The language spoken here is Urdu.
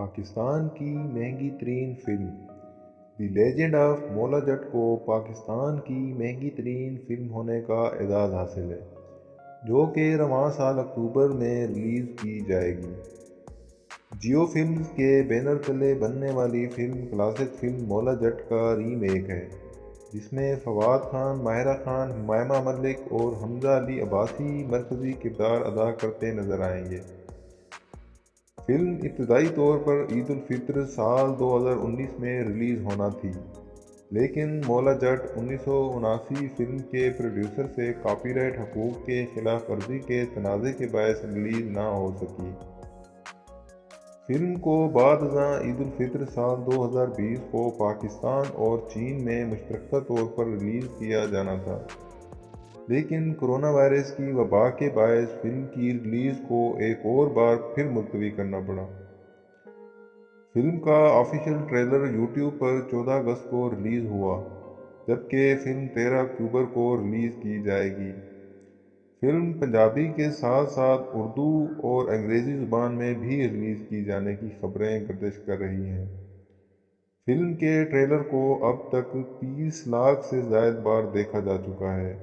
پاکستان کی مہنگی ترین فلم دی لیجنڈ آف مولا جٹ کو پاکستان کی مہنگی ترین فلم ہونے کا اعزاز حاصل ہے، جو کہ رواں سال اکتوبر میں ریلیز کی جائے گی۔ جیو فلمز کے بینر تلے بننے والی فلم کلاسک فلم مولا جٹ کا ری میک ہے، جس میں فواد خان، ماہرہ خان، ہمائمہ ملک اور حمزہ علی عباسی مرکزی کردار ادا کرتے نظر آئیں گے۔ فلم ابتدائی طور پر عید الفطر سال 2019 میں ریلیز ہونا تھی، لیکن مولا جٹ 1979 فلم کے پروڈیوسر سے کاپی رائٹ حقوق کے خلاف ورزی کے تنازع کے باعث ریلیز نہ ہو سکی۔ فلم کو بعد ازاں عید الفطر سال 2020 کو پاکستان اور چین میں مشترکہ طور پر ریلیز کیا جانا تھا، لیکن کرونا وائرس کی وبا کے باعث فلم کی ریلیز کو ایک اور بار پھر ملتوی کرنا پڑا۔ فلم کا آفیشیل ٹریلر یوٹیوب پر 14 اگست کو ریلیز ہوا، جبکہ فلم 13 اکتوبر کو ریلیز کی جائے گی۔ فلم پنجابی کے ساتھ ساتھ اردو اور انگریزی زبان میں بھی ریلیز کی جانے کی خبریں گردش کر رہی ہیں۔ فلم کے ٹریلر کو اب تک 30 لاکھ سے زائد بار دیکھا جا چکا ہے۔